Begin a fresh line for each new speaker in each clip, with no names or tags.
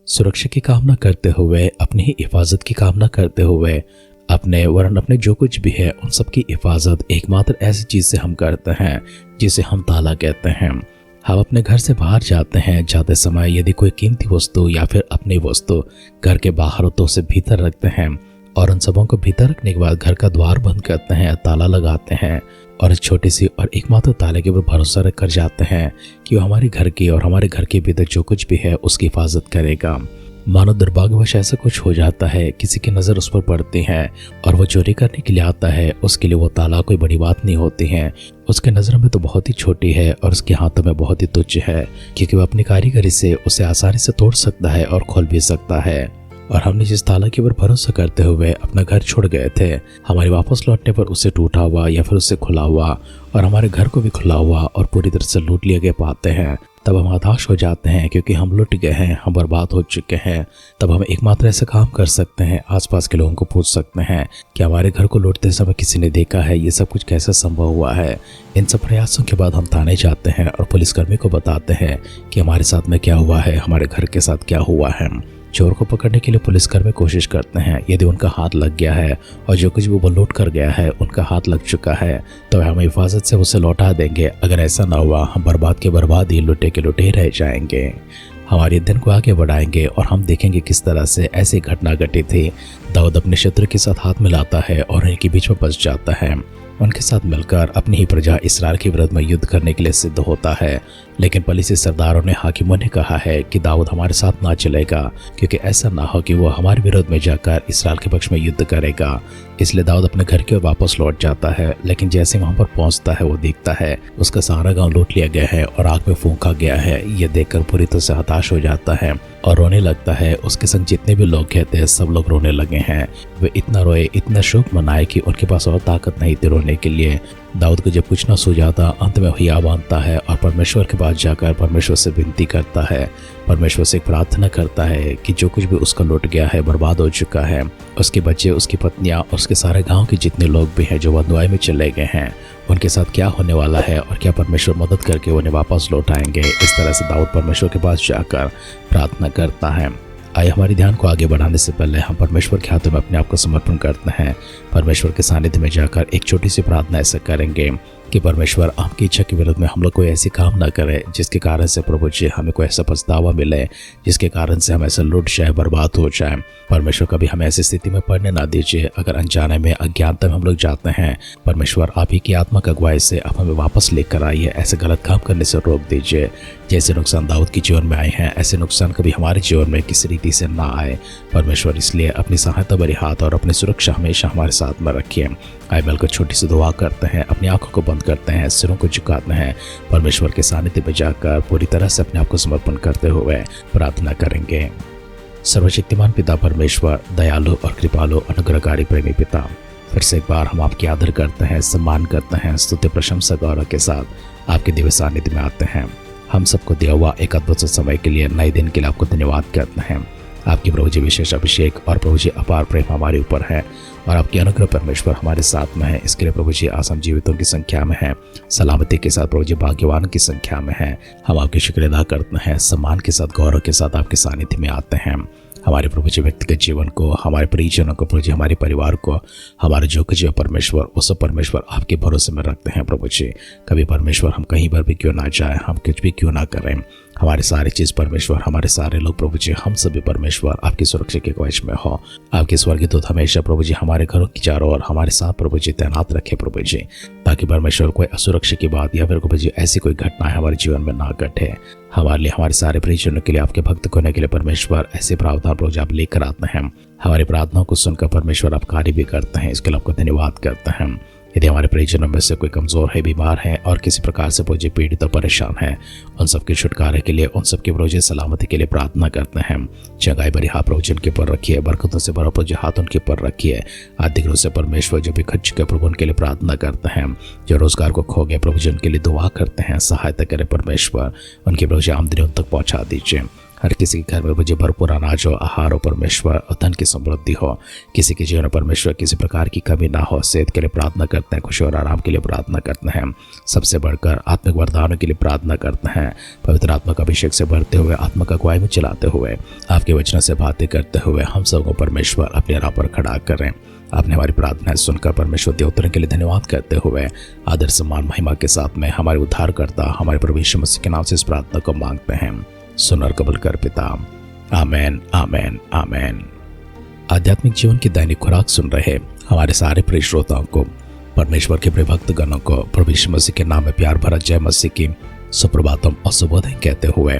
सुरक्षा की कामना करते हुए, अपनी ही हिफाजत की कामना करते हुए, अपने जो कुछ भी है उन सब की हिफाजत एकमात्र ऐसी चीज़ से हम करते हैं जिसे हम ताला कहते हैं। हम अपने घर से बाहर जाते हैं, जाते समय यदि कोई कीमती वस्तु या फिर अपनी वस्तु घर के बाहर हो तो उसे भीतर रखते हैं और उन सबों को भीतर रखने के बाद घर का द्वार बंद करते हैं, ताला लगाते हैं और इस छोटी सी और एकमात्र ताले के ऊपर भरोसा रख कर जाते हैं कि वो हमारे घर की और हमारे घर के भीतर जो कुछ भी है उसकी हिफाजत करेगा। मानो दुर्भाग्यवश ऐसा कुछ हो जाता है, किसी की नज़र उस पर पड़ती है और वो चोरी करने के लिए आता है, उसके लिए वो ताला कोई बड़ी बात नहीं होती है। उसके नज़रों में तो बहुत ही छोटी है और उसके हाथों में बहुत ही तुच्छ है, क्योंकि वो अपनी कारीगरी से उसे आसानी से तोड़ सकता है और खोल भी सकता है। और हमने जिस ताला के ऊपर भरोसा करते हुए अपना घर छोड़ गए थे, हमारे वापस लौटने पर उसे टूटा हुआ या फिर उसे खुला हुआ और हमारे घर को भी खुला हुआ और पूरी तरह से लूट लिए गए पाते हैं, तब हम हताश हो जाते हैं क्योंकि हम लुट गए हैं, हम बर्बाद हो चुके हैं। तब हम एकमात्र ऐसा काम कर सकते हैं, आसपास के लोगों को पूछ सकते हैं कि हमारे घर को लूटते समय किसी ने देखा है, ये सब कुछ कैसे संभव हुआ है। इन सब प्रयासों के बाद हम थाने जाते हैं और पुलिसकर्मी को बताते हैं कि हमारे साथ में क्या हुआ है, हमारे घर के साथ क्या हुआ है। चोर को पकड़ने के लिए पुलिसकर्मी कोशिश करते हैं। यदि उनका हाथ लग गया है और जो कुछ भी वो लूट कर गया है उनका हाथ लग चुका है तो हम हिफाजत से उसे लौटा देंगे। अगर ऐसा ना हुआ, हम बर्बाद के बर्बाद ही, लुटे के लुटे रह जाएंगे। हमारे दिन को आगे बढ़ाएंगे और हम देखेंगे किस तरह से ऐसी घटना घटी थी। दाऊद अपने शत्रु के साथ हाथ मिलाता है और इनके बीच में फंस जाता है। उनके साथ मिलकर अपनी ही प्रजा इसराइल के विरुद्ध में युद्ध करने के लिए सिद्ध होता है, लेकिन पलिसी सरदारों ने, हाकिमों ने कहा है कि दाऊद हमारे साथ ना चलेगा, क्योंकि ऐसा ना हो कि वो हमारे विरोध में जाकर इसराइल के पक्ष में युद्ध करेगा। इसलिए दाऊद अपने घर की ओर वापस लौट जाता है, लेकिन जैसे वहां पर पहुंचता है वो देखता है उसका सारा गांव लूट लिया गया है और आग में फूंका गया है। ये देखकर पूरी तरह से हताश हो जाता है और रोने लगता है। उसके संग जितने भी लोग कहते हैं सब लोग रोने लगे हैं। वे इतना रोए, इतना शोक मनाए कि उनके पास और ताकत नहीं थी रोने के लिए। दाऊद को जब कुछ न सूझाता, अंत में हिया बांधता है और परमेश्वर के पास जाकर परमेश्वर से विनती करता है, परमेश्वर से प्रार्थना करता है कि जो कुछ भी उसका लुट गया है, बर्बाद हो चुका है, उसके बच्चे, उसकी पत्नियां, उसके सारे गांव के जितने लोग भी हैं जो बंधुआई में चले गए हैं, उनके साथ क्या होने वाला है और क्या परमेश्वर मदद करके उन्हें वापस लौटाएंगे। इस तरह से दाऊद परमेश्वर के पास जाकर प्रार्थना करता है। आइए हमारे ध्यान को आगे बढ़ाने से पहले हम परमेश्वर के हाथों में अपने आप को समर्पण करते हैं। परमेश्वर के सानिध्य में जाकर एक छोटी सी प्रार्थना ऐसा करेंगे कि परमेश्वर आपकी इच्छा के विरुद्ध में हम लोग कोई ऐसी काम ना करें जिसके कारण से प्रभु जी हमें कोई ऐसा पछतावा मिले, जिसके कारण से हम ऐसा लुट जाए, बर्बाद हो जाए। परमेश्वर कभी हमें ऐसी स्थिति में पड़ने ना दीजिए। अगर अनजाने में, अज्ञानता में हम लोग जाते हैं, परमेश्वर आप ही की आत्मा की अगुवाई से आप हमें वापस लेकर आइए, ऐसे गलत काम करने से रोक दीजिए। जैसे नुकसान दाऊद के जीवन में आए हैं, ऐसे नुकसान कभी हमारे जीवन में किसी रीति से ना आए। परमेश्वर इसलिए अपनी सहायता भरे हाथ और अपनी सुरक्षा हमेशा हमारे साथ में रखिए। आइए मिलकर छोटी सी दुआ करते हैं, अपनी आंखों को बंद करते हैं, सिरों को झुकाते हैं, परमेश्वर के सानिध्य में जाकर पूरी तरह से अपने आप को समर्पण करते हुए प्रार्थना करेंगे। सर्वशक्तिमान पिता परमेश्वर, दयालु और कृपालु, अनुग्रहकारी, प्रेमी पिता, फिर से एक बार हम आपकी आदर करते हैं, सम्मान करते हैं, स्तुति प्रशंसा गौरव के साथ आपके दिव्य सानिध्य में आते हैं। हम सबको दिया हुआ एक अद्भुत समय के लिए, नए दिन के लिए आपको धन्यवाद करते हैं। आपकी प्रभु जी विशेष अभिषेक और प्रभु जी अपार प्रेम हमारे ऊपर है और आपकी अनुग्रह परमेश्वर हमारे साथ में है। इसके लिए प्रभु जी आसम जीवितों की संख्या में है, सलामती के साथ प्रभु जी भाग्यवान की संख्या में है। हम आपकी शुक्र अदा करते हैं, सम्मान के साथ, गौरव के साथ आपके सानिध्य में आते हैं। हमारे प्रभु जी व्यक्तिगत जीवन को, हमारे परिजनों को, प्रभु जी हमारे परिवार को, हमारे जो कुछ परमेश्वर, वो सब परमेश्वर आपके भरोसे में रखते हैं। प्रभु जी कभी परमेश्वर हम कहीं पर भी क्यों ना जाए, हम कुछ भी क्यों ना करें, हमारे सारी चीज़ परमेश्वर, हमारे सारे लोग प्रभु जी, हम सभी परमेश्वर आपकी सुरक्षा के कवच में हो। आपके स्वर्गीय दूत हमेशा प्रभु जी हमारे घरों की चारों ओर हमारे साथ प्रभु जी तैनात रखे प्रभु जी, ताकि परमेश्वर कोई असुरक्षा की बात या फिर प्रभु जी ऐसी कोई घटना हमारे जीवन में ना घटे। हमारे लिए, हमारे सारे परिजनों के लिए, आपके भक्त होने के लिए परमेश्वर ऐसे प्रावधान प्रभु जी आप लेकर आते हैं। हमारी प्रार्थनाओं को सुनकर परमेश्वर आप कार्य भी करते हैं, इसके लिए आपको धन्यवाद करते हैं। यदि हमारे परिजनों में से कोई कमज़ोर है, बीमार है और किसी प्रकार से प्रभु जी पीड़ित और परेशान है, उन सबके छुटकारे के लिए, उन सबके प्रभु जी सलामती के लिए प्रार्थना करते हैं। चंगाई भरी हाथ प्रभु जी उनके ऊपर रखिए, बरकतों से भरा प्रभु जी हाथ उनके ऊपर रखिए। आर्थिक रूप से परमेश्वर जो भी खर्च चुके प्रभु उनके लिए प्रार्थना करते हैं। जो रोजगार को खो गए प्रभु जी उनके लिए दुआ करते हैं, सहायता करें परमेश्वर, उनकी प्रभु जी आमदनी उन तक पहुँचा दीजिए। हर किसी के घर में मुझे भरपूर अनाज हो, आहार हो, परमेश्वर और धन की समृद्धि हो। किसी के जीवन में परमेश्वर किसी प्रकार की कमी ना हो। सेहत के लिए प्रार्थना करते हैं, खुशी और आराम के लिए प्रार्थना करते हैं, सबसे बढ़कर आत्मिक वरदानों के लिए प्रार्थना करते हैं। पवित्र आत्मा का अभिषेक से भरते हुए, आत्मा का अगुवाई में चलाते हुए, आपके वचनों से बातें करते हुए हम सबको परमेश्वर अपने राह पर खड़ा करें। आपने हमारी प्रार्थनाएं सुनकर परमेश्वर के उत्तर के लिए धन्यवाद करते हुए आदर सम्मान महिमा के साथ में हमारे उद्धारकर्ता हमारे प्रभु यीशु मसीह के नाम से इस प्रार्थना को मांगते हैं। सुन और कबूल कर पिता। आमेन, आमेन, आमेन। आध्यात्मिक जीवन की दैनिक खुराक सुन रहे हमारे सारे प्रिय श्रोताओं को, परमेश्वर के प्रिय भक्तगणों को प्रभु यीशु मसीह के नाम में प्यार भरा जय मसीह की सुप्रभातम और शुभोदय कहते हुए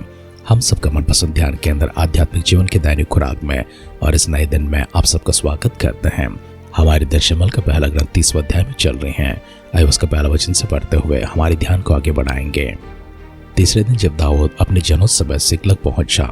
हम सबका मनपसंद ध्यान केंद्र आध्यात्मिक जीवन की दैनिक खुराक में और इस नए दिन में आप सबका स्वागत करते हैं। हमारे दर्शमल का पहला ग्रंथ 30वां अध्याय में चल रहे हैं। आइए उसका पहला वचन से पढ़ते हुए हमारे ध्यान को आगे बढ़ाएंगे। तीसरे दिन जब दाऊद अपने जनों समेत सिकलग पहुंचा,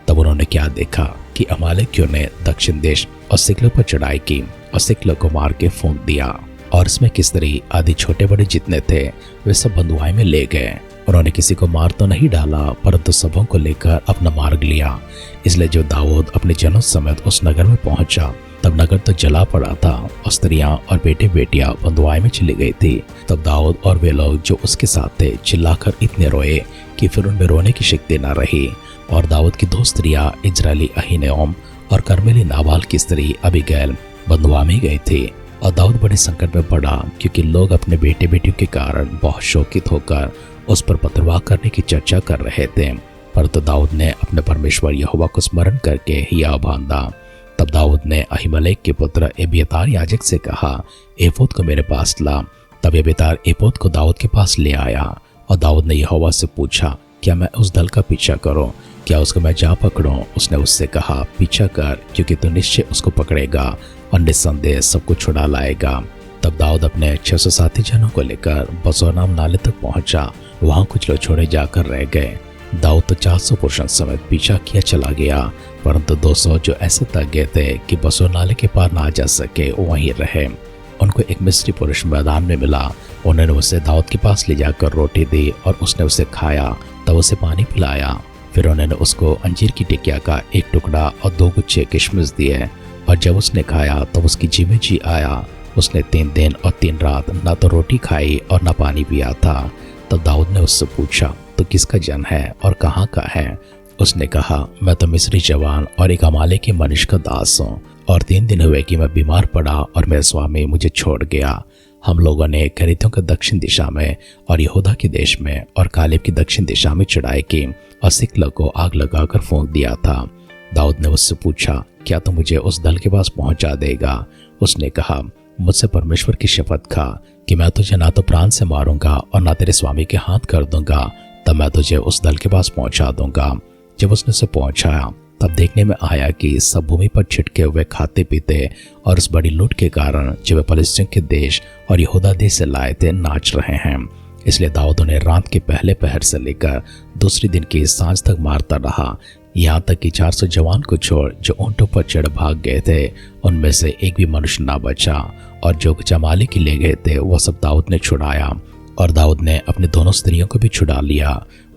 तब उन्होंने क्या देखा कि अमालेकियों ने दक्षिण देश और सिकलग पर चढ़ाई की और सिकलग को मार के फूंक दिया, और इसमें किस्तरी आदि छोटे बड़े जितने थे वे सब बंधुआई में ले गए। उन्होंने किसी को मार तो नहीं डाला, परंतु सबों को लेकर अपना मार्ग लिया। इसलिए जब दाऊद अपने जनों समेत उस नगर में पहुंचा, तब नगर तो जला पड़ा था और स्त्रियां और बेटे बेटियां बंधुआई में चली गई थी। तब दाऊद और वे लोग जो उसके साथ थे चिल्लाकर इतने रोए कि फिर उनमें रोने की शक्ति न रही। और दाऊद की 2 स्त्रियां इजरायली अहीनोअम और कर्मेली नाबाल की स्त्री अबीगैल बंधुआई में गई थी। और दाऊद बड़े संकट में पड़ा, क्योंकि लोग अपने बेटे बेटियों के कारण बहुत शोकित होकर उस पर पथरवाह करने की चर्चा कर रहे थे। परंतु दाऊद ने अपने परमेश्वर यहोवा को स्मरण करके हिया बांधा। तब दाऊद ने अहीमेलेक के पुत्र एब्यातार याजक से कहा, एपोद को मेरे पास ला। तब एब्यातार एपोद को दाऊद के पास ले आया। और दाऊद ने यहोवा से पूछा, क्या मैं उस दल का पीछा करूं? क्या उसको मैं जा पकड़ूं? उसने उससे कहा, पीछा कर, क्योंकि तू निश्चय उसको पकड़ेगा और निस्संदेह सबको छुड़ा लाएगा। तब दाऊद अपने 600 साथी जनों को लेकर बसोर नाम नाले तक पहुंचा। वहां कुछ लोग छोड़े जाकर रह गए। दाऊद तो 400 पुरुषों समेत पीछा किया चला गया, परंतु 200 जो ऐसे तक गए थे कि बसोर नाले के पार ना जा सके वहीं रहे। उनको एक मिस्री पुरुष मैदान में मिला। उन्होंने उसे दाऊद के पास ले जाकर रोटी दी और उसने उसे खाया। तब उसे पानी पिलाया। फिर उन्होंने उसको अंजीर की टिकिया का एक टुकड़ा और 2 गुच्छे किशमिश दिए। और जब उसने खाया तब उसकी जी में जी आया। उसने 3 दिन और 3 रात न तो रोटी खाई और न पानी पिया था। तब दाऊद ने उससे पूछा, तो किसका जन है और कहाँ का है? उसने कहा, मैं तो मिस्री जवान और एक अमाले के मनुष्य का दास हूँ, और 3 दिन हुए कि मैं बीमार पड़ा और मेरा स्वामी मुझे छोड़ गया। हम लोगों ने करेतियों के दक्षिण दिशा में और यहूदा के देश में और कालेब की दक्षिण दिशा में चढ़ाई की और सिकलग को आग लगाकर फूंक दिया था। दाऊद ने उससे पूछा, क्या तू मुझे उस दल के पास पहुंचा देगा? उसने कहा, मुझसे परमेश्वर की शपथ खा कि मैं तुझे ना तो प्राण से मारूंगा और ना तेरे स्वामी के हाथ कर दूंगा, तब मैं तुझे उस दल के पास पहुंचा दूंगा। जब उसने उसे पहुंचाया, तब देखने में आया कि सब भूमि पर छिटके हुए खाते पीते और उस बड़ी लूट के कारण जो वे फलिस्तीन के देश और यहूदा देश से लाए थे नाच रहे हैं। इसलिए दाऊद उन्हें रात के पहले पहर से लेकर दूसरे दिन की सांझ तक मारता रहा, यहाँ तक कि 400 जवान को छोड़ जो ऊंटों पर चढ़ भाग गए थे, उनमें से एक भी मनुष्य ना बचा। और जो कुछ अमालेकी ले गए थे वह सब दाऊद ने छुड़ाया। और दाऊद ने अपनी दोनों स्त्रियों को भी छुड़ा लिया,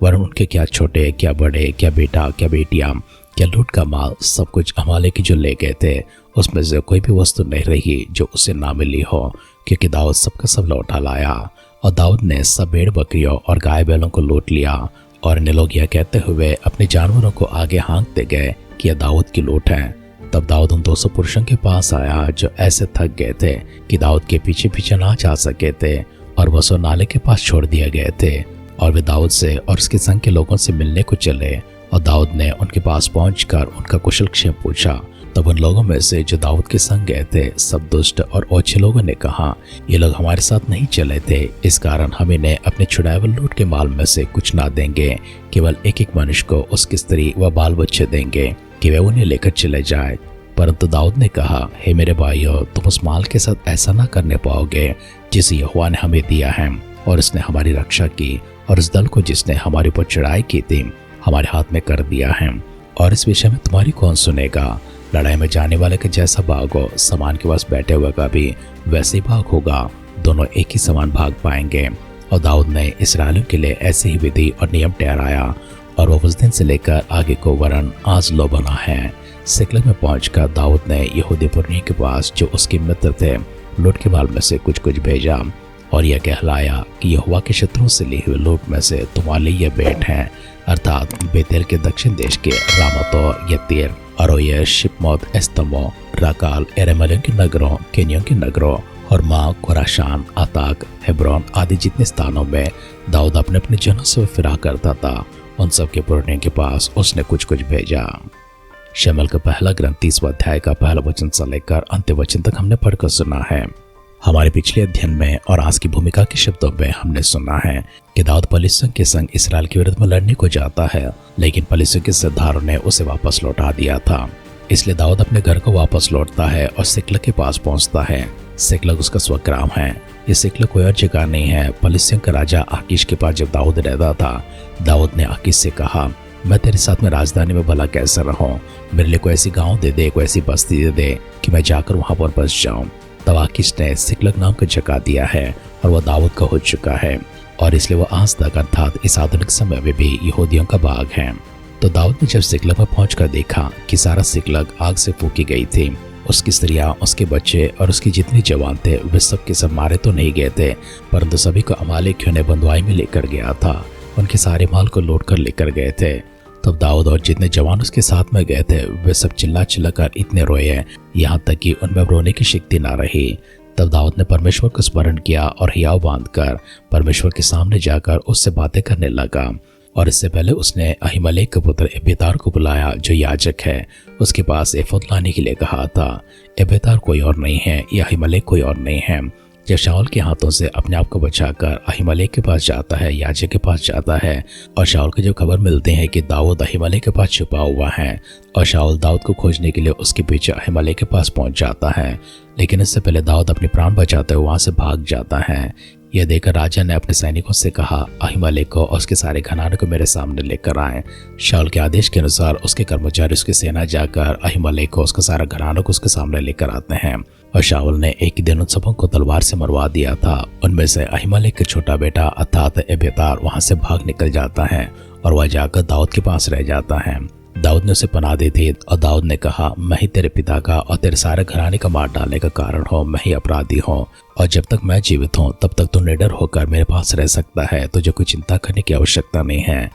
वरन उनके क्या छोटे क्या बड़े, क्या बेटा क्या बेटियां, क्या लूट का माल, सब कुछ अमालेकी जो ले गए थे उसमें से कोई भी वस्तु नहीं रही जो उसे ना मिली हो, क्योंकि दाऊद सबका सब लौटा लाया। और दाऊद ने सब भेड़ बकरियों और गाय बैलों को लूट लिया। और अन्य लोग यह कहते हुए अपने जानवरों को आगे हाँकते गए कि यह दाऊद की लूट है। तब दाऊद उन 200 पुरुषों के पास आया जो ऐसे थक गए थे कि दाऊद के पीछे पीछे ना जा सके थे और बसोर नाले के पास छोड़ दिए गए थे। और वे दाऊद से और उसके संग के लोगों से मिलने को चले। और दाऊद ने उनके पास पहुंचकर उनका कुशल क्षेम पूछा। तब उन लोगों में से जो दाऊद के संग गए थे सब दुष्ट और ओछे लोगों ने कहा, ये लोग हमारे साथ नहीं चले थे, इस कारण हम इन्हें अपने छुड़ाए हुए लूट के माल में से कुछ ना देंगे, केवल एक एक मनुष्य को उसकी स्त्री व बाल बच्चे देंगे कि वे उन्हें लेकर चले जाए। परंतु दाऊद ने कहा, हे मेरे भाइयों, तुम उस माल के साथ ऐसा ना करने पाओगे जिसे यहोवा ने हमें दिया है। और इसने हमारी रक्षा की और इस दल को जिसने हमारे ऊपर चढ़ाई की थी हमारे हाथ में कर दिया है। और इस विषय में तुम्हारी कौन सुनेगा? लड़ाई में जाने वाले का जैसा भाग हो, समान के पास बैठे हुए का भी वैसे ही भाग होगा। दोनों एक ही समान भाग पाएंगे। और दाऊद ने इस्राएलियों के लिए ऐसे ही विधि और नियम ठहराया और वो उस दिन से लेकर आगे को वरन आज लो बना है। सिकलग में पहुंचकर दाऊद ने यहूदी पुरनियों के पास जो उसके मित्र थे लूट के माल में से कुछ कुछ भेजा और यह कहलाया कि यहोवा के शत्रुओं से ली हुई लूट में से तुम्हारे लिए यह भेंट है, अर्थात बेतेल के दक्षिण देश के रामतो, यत्तीर, अरोयर, शिपमोत, एस्तमो, राकाल, एरेमलियों के नगरों, केनियों के नगरों और माँ, खुराशान, आताक, हेब्रोन आदि जितने स्थानों में दाऊद अपने अपने जनों से फिरा करता था, उन सब के पुरनियों के पास उसने कुछ कुछ भेजा। शमूएल का पहला ग्रंथ 30वां अध्याय का पहला वचन से लेकर अंतिम वचन तक हमने पढ़कर सुना है। हमारे पिछले अध्ययन में और आज की भूमिका के शब्दों में हमने सुना है कि दाऊद पलिश्तियों के संग इसराइल के विरुद्ध में लड़ने को जाता है, लेकिन पलिश्तियों के सरदारों ने उसे वापस लौटा दिया था। इसलिए दाऊद अपने घर को वापस लौटता है और सिकलग के पास पहुंचता है। सिकलग उसका स्वग्राम है। ये सिकलग कोई और जगह नहीं है। पलिश्तियों का राजा आकीश के पास जब दाऊद रहता था, दाऊद ने आकीश से कहा, मैं तेरे साथ में राजधानी में भला कैसे रहूं? मेरे लिए कोई ऐसी गांव दे दे, कोई ऐसी बस्ती दे दे कि मैं जाकर वहां पर बस जाऊं। तब आकीश ने सिकलग नाम का जगह दिया है और वह दाऊद का हो चुका है और इसलिए वह आज तक अर्थात इस आधुनिक समय में भी यहूदियों का बाग है। तो दाऊद ने जब सिकलग में पहुंचकर देखा कि सारा सिकलग आग से फूकी गई थी, उसकी स्त्रियां, उसके बच्चे और उसके जितने जवान थे वे सब के सब मारे तो नहीं गए थे, परंतु सभी को अमालेकियों ने बंधुआई में लेकर गया था। उनके सारे माल को लूट कर लेकर गए थे। तब दाऊद और जितने जवान उसके साथ में गए थे वे सब चिल्ला चिल्ला कर इतने रोए यहाँ तक कि उनमें रोने की शक्ति ना रही। तब दाऊद ने परमेश्वर को स्मरण किया और हियाव बांधकर परमेश्वर के सामने जाकर उससे बातें करने लगा। और इससे पहले उसने अहीमेलेक के पुत्र एब्यातार को बुलाया जो याजक है, उसके पास एफोद लाने के लिए कहा था। एब्यातार कोई और नहीं है, यह अहीमेलेक कोई और नहीं है। जब शाऊल के हाथों से अपने आप को बचाकर अहीमेलेक के पास जाता है, याजक के पास जाता है और शाऊल को जब खबर मिलती है कि दाऊद अहीमेलेक के पास छुपा हुआ है और शाऊल दाऊद को खोजने के लिए उसके पीछे अहीमेलेक के पास पहुंच जाता है, लेकिन इससे पहले दाऊद अपने प्राण बचाते हुए वहां से भाग जाता है। यह देखकर राजा ने अपने सैनिकों से कहा, अहीमेलेक को और उसके सारे घराने को मेरे सामने लेकर आए। शाऊल के आदेश के अनुसार उसके कर्मचारी उसकी सेना जाकर अहीमेलेक को उसका सारा घराना को उसके सामने लेकर आते हैं और शाऊल ने एक ही दिन उन सबों को तलवार से मरवा दिया था। उनमें से अहीमेलेक का छोटा बेटा अर्थात एब्यातार वहां से भाग निकल जाता है और वह जाकर दाऊद के पास रह जाता है। दाऊद ने उसे पनाह दी थी और दाऊद ने कहा, मैं ही तेरे पिता का और तेरे सारे घराने का मार डालने का कारण हूँ, मैं ही अपराधी हूँ और जब तक मैं जीवित हूँ तब तक तो निडर होकर मेरे पास रह सकता है, तुझे कोई चिंता करने की आवश्यकता नहीं है।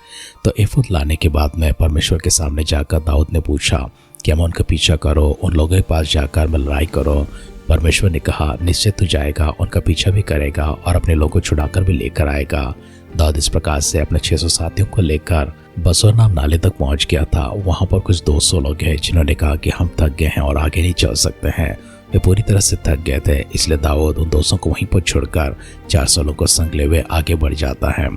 तो एफोद लाने के बाद में परमेश्वर के सामने जाकर दाऊद ने पूछा कि मैं उनका पीछा करो, उन लोगों के पास जाकर मैं लड़ाई करो। परमेश्वर ने कहा, निश्चय तू जाएगा, उनका पीछा भी करेगा और अपने लोगों को छुड़ाकर भी लेकर आएगा। दाऊद इस प्रकार से अपने 600 साथियों को लेकर बसोर नाम नाले तक पहुंच गया था। वहां पर कुछ 200 लोग हैं जिन्होंने कहा कि हम थक गए हैं और आगे नहीं चल सकते हैं। वे पूरी तरह से थक गए थे, इसलिए दाऊद उन 200 को वहीं पर छोड़कर 400 लोगों को संग ले हुए आगे बढ़ जाता है।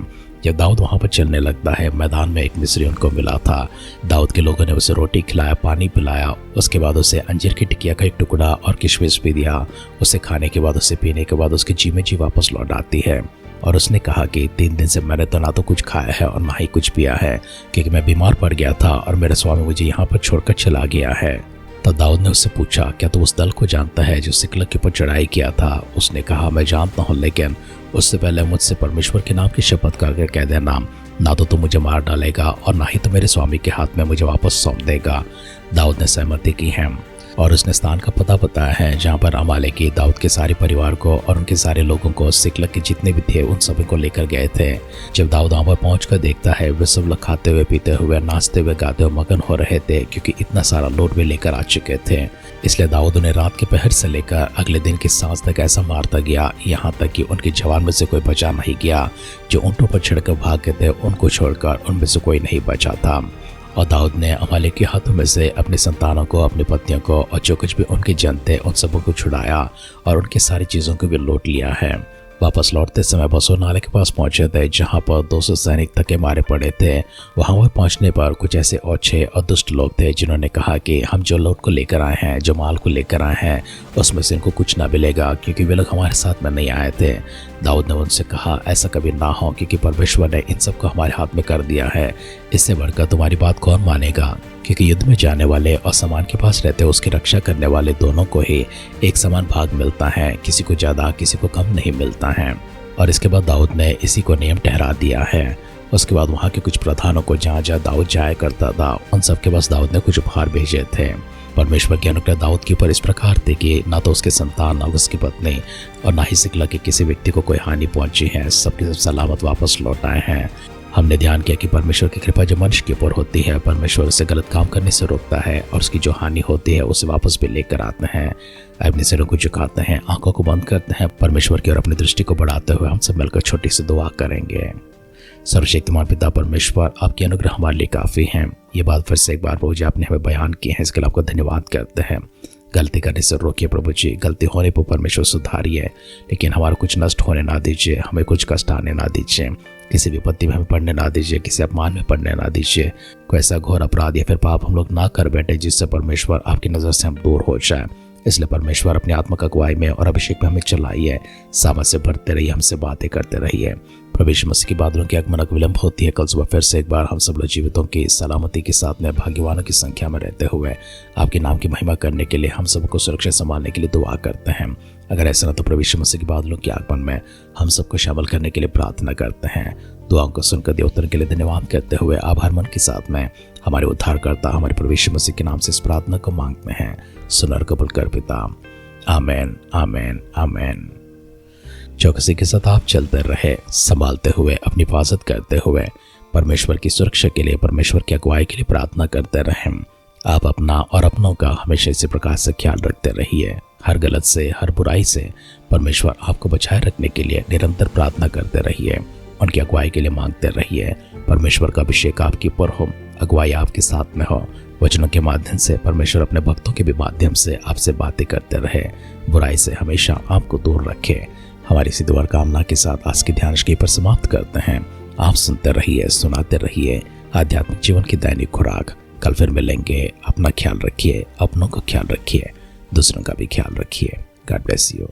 जब दाऊद वहां पर चलने लगता है, मैदान में एक मिस्री उनको मिला था। दाऊद के लोगों ने उसे रोटी खिलाया, पानी पिलाया, उसके बाद उसे अंजीर की टिकिया का एक टुकड़ा और किशमिश भी दिया। उसे खाने के बाद, उसे पीने के बाद उसकी जी में जी वापस लौट आती है और उसने कहा कि 3 दिन से मैंने तो ना तो कुछ खाया है और ना ही कुछ पिया है, क्योंकि मैं बीमार पड़ गया था और मेरा स्वामी मुझे यहाँ पर छोड़कर चला गया है। तब दाऊद ने उससे पूछा, क्या तू उस दल को जानता है जो सिकलग के ऊपर चढ़ाई किया था? उसने कहा, मैं जानता हूँ, लेकिन उससे पहले मुझसे परमेश्वर के नाम की शपथ करके कह देना, ना तो तू मुझे मार डालेगा और ना ही तो मेरे स्वामी के हाथ में मुझे वापस सौंप देगा। दाऊद ने सहमति की है और उसने स्थान का पता बताया है जहाँ पर अमालेकी दाऊद के सारे परिवार को और उनके सारे लोगों को, सिकलग के जितने भी थे उन सभी को लेकर गए थे। जब दाऊद वहाँ पर पहुंचकर देखता है वे सब लोग खाते हुए, पीते हुए, नाचते हुए, गाते हुए मगन हो रहे थे, क्योंकि इतना सारा लोट वे लेकर आ चुके थे। इसलिए दाऊद उन्हें रात के पहर से लेकर अगले दिन की सांझ तक ऐसा मारता गया, यहाँ तक कि उनके जवान में से कोई बचा नहीं गया। जो ऊंटों पर चढ़कर भाग गए थे उनको छोड़कर उनमें से कोई नहीं बचा था। और दाऊद ने अमालेक के हाथों में से अपने संतानों को, अपनी पत्नियों को और जो कुछ भी उनके जन थे उन सबों को छुड़ाया और उनकी सारी चीज़ों को भी लूट लिया है। वापस लौटते समय बसोर नाले के पास पहुंचे थे जहां पर 200 सैनिक थके मारे पड़े थे। वहां पर पहुंचने पर कुछ ऐसे ओछे और दुष्ट लोग थे जिन्होंने कहा कि हम जो लूट को लेकर आए हैं, जो माल को लेकर आए हैं, उसमें से इनको कुछ ना मिलेगा, क्योंकि वे लोग हमारे साथ में नहीं आए थे। दाऊद ने उनसे कहा, ऐसा कभी ना हो, क्योंकि परमेश्वर ने इन सबको हमारे हाथ में कर दिया है। इससे बढ़कर तुम्हारी बात कौन मानेगा? क्योंकि युद्ध में जाने वाले और सामान के पास रहते उसकी रक्षा करने वाले दोनों को ही एक समान भाग मिलता है, किसी को ज़्यादा किसी को कम नहीं मिलता है। और इसके बाद दाऊद ने इसी को नियम ठहरा दिया है। उसके बाद वहाँ के कुछ प्रधानों को जहाँ जहाँ दाऊद जाया करता था उन सबके पास दाऊद ने कुछ उपहार भेजे थे। परमेश्वर के अनुग्रह दाऊद के ऊपर इस प्रकार थे कि ना तो उसके संतान, ना उसकी पत्नी और ना ही सिकलग के किसी व्यक्ति को कोई हानि पहुंची है। सबके सब सलामत वापस लौट आए हैं। हमने ध्यान किया कि परमेश्वर की कृपा जो मनुष्य के ऊपर होती है, परमेश्वर उसे गलत काम करने से रोकता है और उसकी जो हानि होती है उसे वापस भी लेकर आते हैं। अपने सिरों को झुकाते हैं, आंखों को बंद करते हैं, परमेश्वर की ओर अपनी दृष्टि को बढ़ाते हुए हम सब मिलकर छोटी सी दुआ करेंगे। सर्वशक्तिमान पिता परमेश्वर, आपके अनुग्रह हमारे लिए काफ़ी हैं। ये बात फिर से एक बार प्रभु जी आपने हमें बयान की है, इसके लिए आपका धन्यवाद करते हैं। गलती करने से रोकिए प्रभु जी, गलती होने पर परमेश्वर सुधारिए, लेकिन हमारा कुछ नष्ट होने ना दीजिए, हमें कुछ कष्ट आने ना दीजिए, किसी विपत्ति में हमें पड़ने ना दीजिए, किसी अपमान में पड़ने ना दीजिए। कोई ऐसा घोर अपराध या फिर पाप हम लोग ना कर बैठे जिससे परमेश्वर आपकी नज़र से हम दूर हो जाए। इसलिए परमेश्वर अपनी आत्मा का अगुवाई में और अभिषेक में हमें चलाइए, सामर्थ से भरते रहिए, हमसे बातें करते रहिए। प्रभु यीशु मसीह की बादलों की आगमन का विलंब होती है। कल सुबह फिर से एक बार हम सब लोग जीवितों की सलामती के साथ में भाग्यवानों की संख्या में रहते हुए आपके नाम की महिमा करने के लिए हम सबको सुरक्षित संभालने के लिए दुआ करते हैं। अगर ऐसा ना तो प्रभु यीशु मसीह की बादलों के आगमन में हम सबको शामिल करने के लिए प्रार्थना करते हैं। दुआओं को सुनकर दिए उत्तर के लिए धन्यवाद करते हुए आभार मन के साथ में हमारे उद्धारकर्ता हमारे प्रभु यीशु मसीह के नाम से इस प्रार्थना को मांगते हैं। सुनर कबूल कर पिता। आमेन, आमेन, आमेन। चौकसी के साथ आप चलते रहे, संभालते हुए, अपनी हिफाजत करते हुए, परमेश्वर की सुरक्षा के लिए, परमेश्वर की अगुवाई के लिए प्रार्थना करते रहें। आप अपना और अपनों का हमेशा इसी प्रकार से ख्याल रखते रहिए। हर गलत से, हर बुराई से परमेश्वर आपको बचाए रखने के लिए निरंतर प्रार्थना करते रहिए। उनकी अगुवाई के लिए मांगते रहिए। परमेश्वर का अभिषेक आपके ऊपर हो, अगुवाई आपके साथ में हो। वचनों के माध्यम से परमेश्वर अपने भक्तों के भी माध्यम से आपसे बातें करते रहे। बुराई से हमेशा आपको दूर रखे। हमारी इसी दुआ कामना के साथ आज की ध्यान पर समाप्त करते हैं। आप सुनते रहिए, सुनाते रहिए आध्यात्मिक जीवन की दैनिक खुराक। कल फिर मिलेंगे। अपना ख्याल रखिए, अपनों का ख्याल रखिए, दूसरों का भी ख्याल रखिए। God bless you.